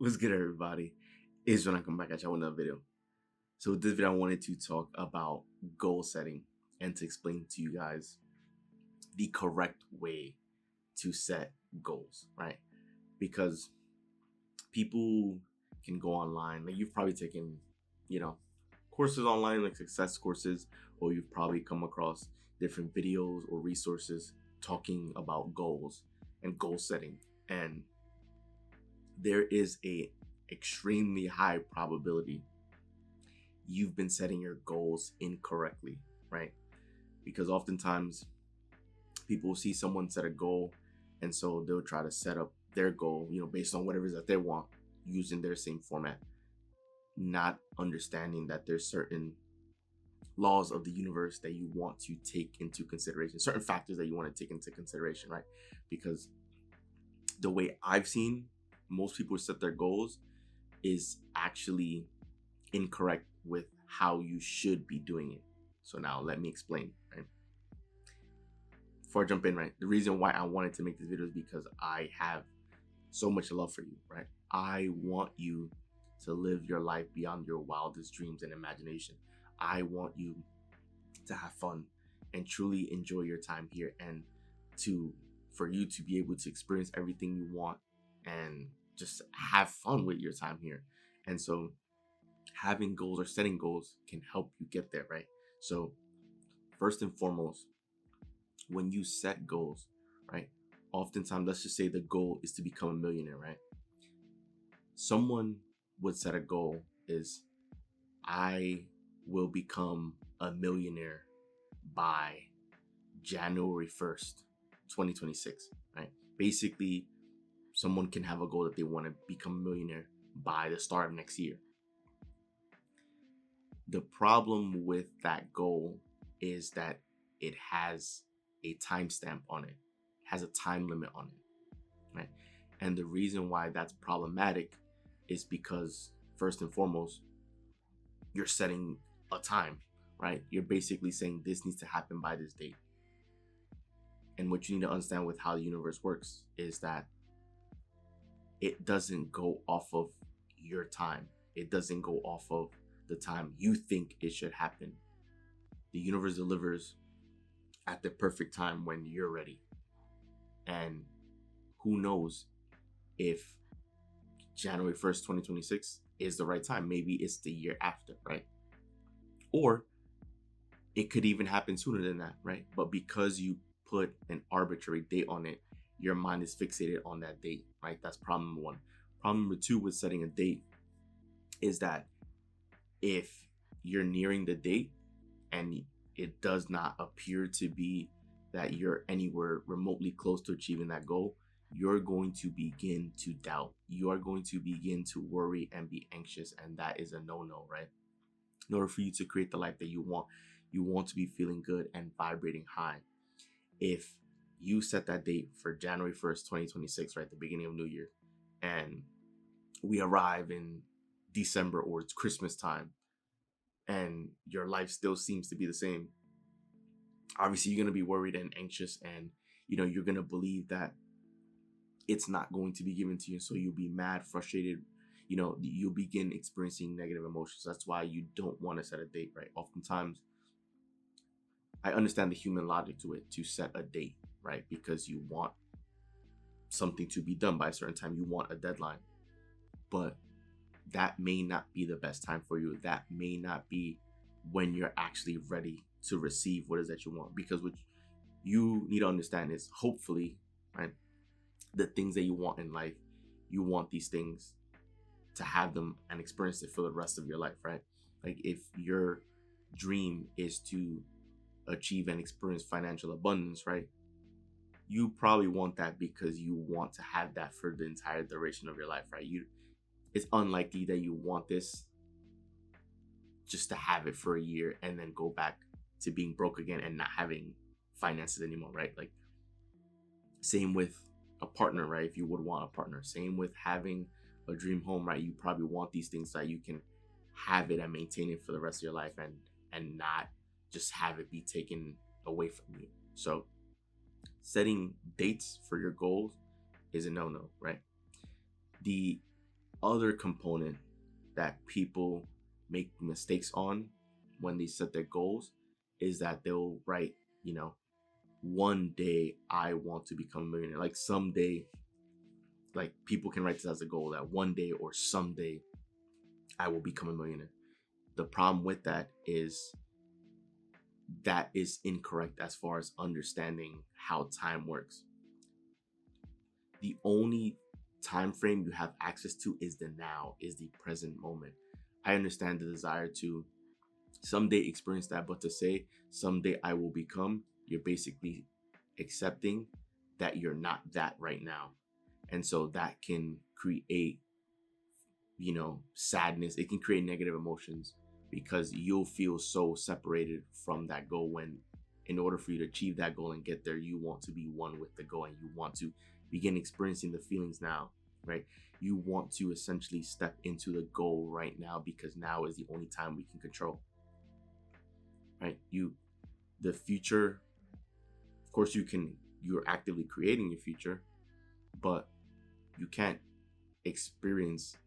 What's good, everybody? It's when I come back at y'all with another video. So with this video, I wanted to talk about goal setting and to explain to you guys the correct way to set goals, right? Because people can go online, like you've probably taken, you know, courses online, like success courses, or you've probably come across different videos or resources talking about goals and goal setting. And there is a extremely high probability you've been setting your goals incorrectly, right? Because oftentimes people see someone set a goal, and so they'll try to set up their goal, based on whatever it is that they want, using their same format, not understanding that there's certain laws of the universe that you want to take into consideration, certain factors that you want to take into consideration, right? Because the way I've seen most people set their goals is actually incorrect with how you should be doing it. So now let me explain, right? Before I jump in, right? The reason why I wanted to make this video is because I have so much love for you, right? I want you to live your life beyond your wildest dreams and imagination. I want you to have fun and truly enjoy your time here, and for you to be able to experience everything you want and just have fun with your time here. And so having goals or setting goals can help you get there, right? So first and foremost, when you set goals, right? Oftentimes, let's just say the goal is to become a millionaire, right? Someone would set a goal is, I will become a millionaire by January 1st, 2026, right? Basically, someone can have a goal that they want to become a millionaire by the start of next year. The problem with that goal is that it has a timestamp on it, has a time limit on it, right? And the reason why that's problematic is because, first and foremost, you're setting a time, right? You're basically saying this needs to happen by this date. And what you need to understand with how the universe works is that it doesn't go off of your time. It doesn't go off of the time you think it should happen. The universe delivers at the perfect time when you're ready. And who knows if January 1st, 2026 is the right time. Maybe it's the year after, right? Or it could even happen sooner than that, right? But because you put an arbitrary date on it, your mind is fixated on that date, right? That's problem number one. Problem number two with setting a date is that if you're nearing the date and it does not appear to be that you're anywhere remotely close to achieving that goal, you're going to begin to doubt. You are going to begin to worry and be anxious, and that is a no-no, right? In order for you to create the life that you want to be feeling good and vibrating high. If you set that date for January 1st, 2026, right, the beginning of New Year, and we arrive in December or it's Christmas time, and your life still seems to be the same, obviously you're going to be worried and anxious, and you're going to believe that it's not going to be given to you. So you'll be mad, frustrated, you'll begin experiencing negative emotions. That's why you don't want to set a date, right? Oftentimes, I understand the human logic to it, to set a date, right? Because you want something to be done by a certain time. You want a deadline. But that may not be the best time for you. That may not be when you're actually ready to receive what it is that you want. Because what you need to understand is, hopefully, right, the things that you want in life, you want these things to have them and experience it for the rest of your life, right? Like if your dream is to achieve and experience financial abundance, right? You probably want that because you want to have that for the entire duration of your life, right? It's unlikely that you want this just to have it for a year and then go back to being broke again and not having finances anymore, right? Like, same with a partner, right? If you would want a partner, same with having a dream home, right? You probably want these things so that you can have it and maintain it for the rest of your life, and not just have it be taken away from you. So setting dates for your goals is a no-no, right? The other component that people make mistakes on when they set their goals is that they'll write, you know, one day I want to become a millionaire. Like someday, like people can write this as a goal that one day or someday I will become a millionaire. The problem with that is incorrect as far as understanding how time works. The only time frame you have access to is the now, is the present moment. I understand the desire to someday experience that, but to say someday I will become, you're basically accepting that you're not that right now. And so that can create, sadness. It can create negative emotions because you'll feel so separated from that goal when, in order for you to achieve that goal and get there, you want to be one with the goal and you want to begin experiencing the feelings now, right? You want to essentially step into the goal right now because now is the only time we can control, right? The future, of course, you're actively creating your future, but you can't experience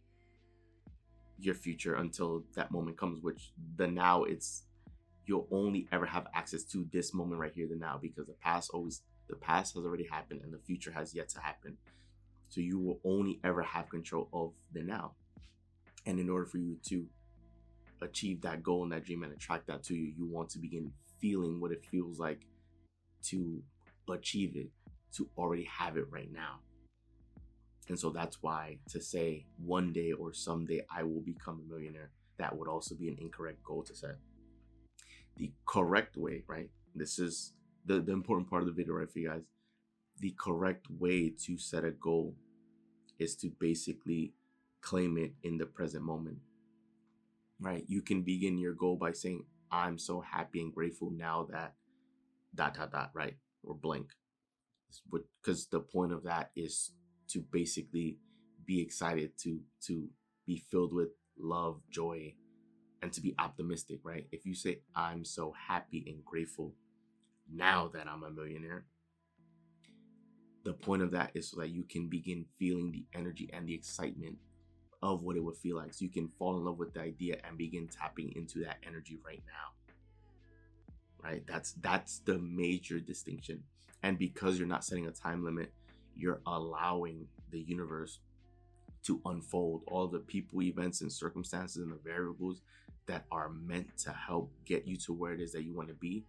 your future until that moment comes, which the now, you'll only ever have access to this moment right here, the now, because the past has already happened and the future has yet to happen. So you will only ever have control of the now. And in order for you to achieve that goal and that dream and attract that to you, you want to begin feeling what it feels like to achieve it, to already have it right now. And so that's why to say one day or someday I will become a millionaire, that would also be an incorrect goal to set. The correct way, right? This is the important part of the video, right, for you guys. The correct way to set a goal is to basically claim it in the present moment, right? You can begin your goal by saying, I'm so happy and grateful now that ... right? Or blank. Because the point of that is to basically be excited, to be filled with love, joy, and to be optimistic, right? If you say, I'm so happy and grateful now that I'm a millionaire, the point of that is so that you can begin feeling the energy and the excitement of what it would feel like. So you can fall in love with the idea and begin tapping into that energy right now, right? That's the major distinction. And because you're not setting a time limit, you're allowing the universe to unfold all the people, events, and circumstances and the variables that are meant to help get you to where it is that you want to be.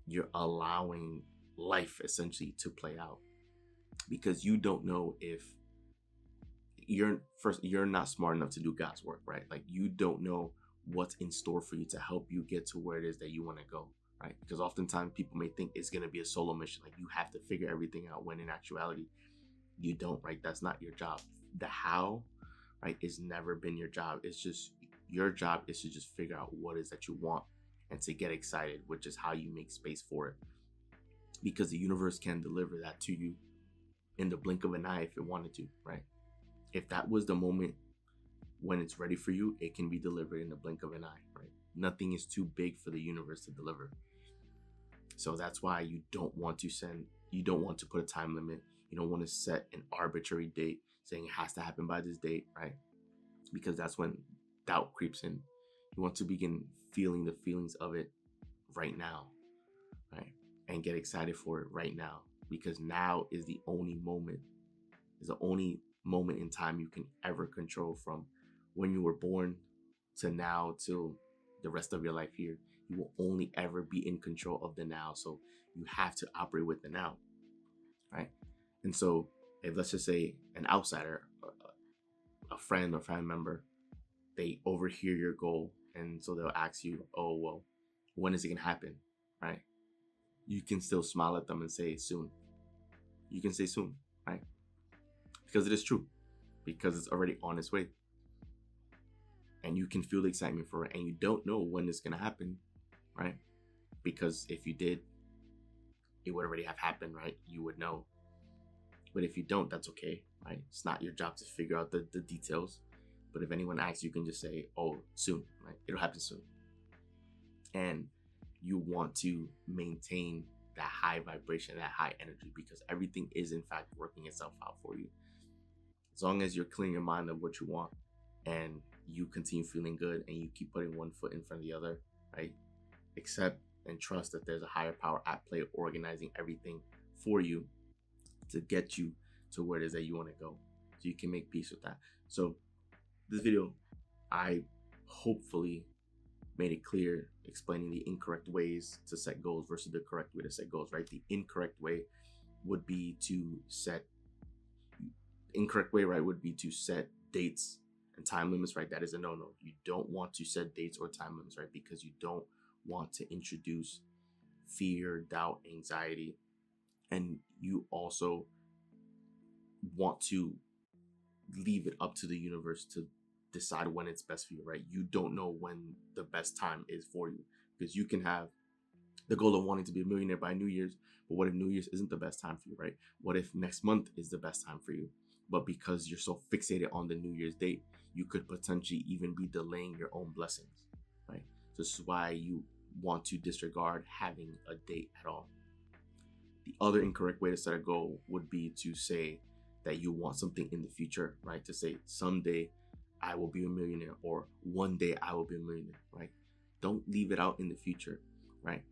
You're allowing life essentially to play out because you don't know if you're not smart enough to do God's work, right? Like you don't know what's in store for you to help you get to where it is that you want to go, right? Because oftentimes people may think it's going to be a solo mission, like you have to figure everything out, when in actuality you don't, right? That's not your job. The how, right, is never been your job. It's just your job is to just figure out what it is that you want and to get excited, which is how you make space for it, because the universe can deliver that to you in the blink of an eye if it wanted to, right? If that was the moment when it's ready for you, it can be delivered in the blink of an eye, right? Nothing is too big for the universe to deliver. So that's why you don't want to put a time limit. You don't want to set an arbitrary date saying it has to happen by this date, right? Because that's when doubt creeps in. You want to begin feeling the feelings of it right now, right? And get excited for it right now, because now is the only moment in time you can ever control, from when you were born to now till the rest of your life here. You will only ever be in control of the now. So you have to operate with the now, right? And so if, let's just say, an outsider, a friend or family member, they overhear your goal, and so they'll ask you, oh, well, when is it gonna happen, right? You can still smile at them and say soon. You can say soon, right? Because it is true, because it's already on its way. And you can feel the excitement for it, and you don't know when it's gonna happen, right? Because if you did, it would already have happened, right? You would know. But if you don't, that's okay, right? It's not your job to figure out the details. But if anyone asks, you can just say, oh, soon, right? It'll happen soon. And you want to maintain that high vibration, that high energy, because everything is in fact working itself out for you. As long as you're clearing your mind of what you want and you continue feeling good and you keep putting one foot in front of the other, right? Accept and trust that there's a higher power at play organizing everything for you to get you to where it is that you want to go. So you can make peace with that. So this video, I hopefully made it clear explaining the incorrect ways to set goals versus the correct way to set goals, right? The incorrect way would be to set dates and time limits, right? That is a no-no. You don't want to set dates or time limits, right? Because you don't want to introduce fear, doubt, anxiety, and you also want to leave it up to the universe to decide when it's best for you, right? You don't know when the best time is for you, because you can have the goal of wanting to be a millionaire by New Year's, but what if New Year's isn't the best time for you, right? What if next month is the best time for you? But because you're so fixated on the New Year's date, you could potentially even be delaying your own blessings, right? So this is why you want to disregard having a date at all. The other incorrect way to set a goal would be to say that you want something in the future, right? To say someday I will be a millionaire, or one day I will be a millionaire, right? Don't leave it out in the future, right?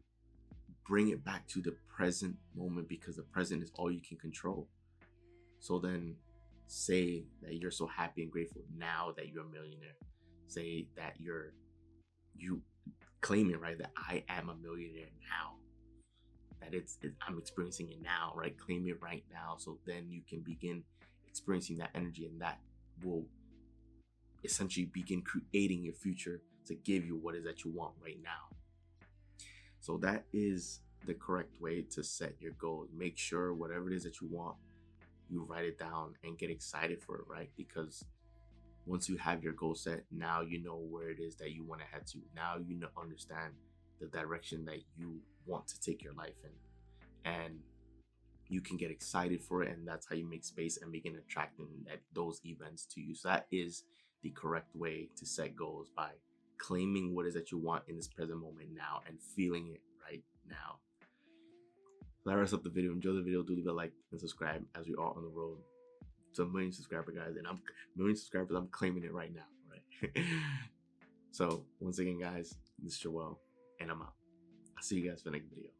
Bring it back to the present moment, because the present is all you can control. So then say that you're so happy and grateful now that you're a millionaire. Say that you claim it, right? That I am a millionaire now. That I'm experiencing it now, right? Claim it right now. So then you can begin experiencing that energy, and that will essentially begin creating your future to give you what is that you want right now. So that is the correct way to set your goals. Make sure whatever it is that you want, you write it down and get excited for it, right? Because once you have your goal set, now you know where it is that you want to head to. Now you understand the direction that you want to take your life in, and you can get excited for it, and that's how you make space and begin attracting those events to you. So that is the correct way to set goals, by claiming what is that you want in this present moment now and feeling it right now. So that wraps up the video. Enjoy the video. Do leave a like and subscribe, as we are on the road to 1 million subscriber, guys. And I'm 1 million subscribers. I'm claiming it right now, right? So once again, guys, this is Joel, and I'm out. I'll see you guys for the next video.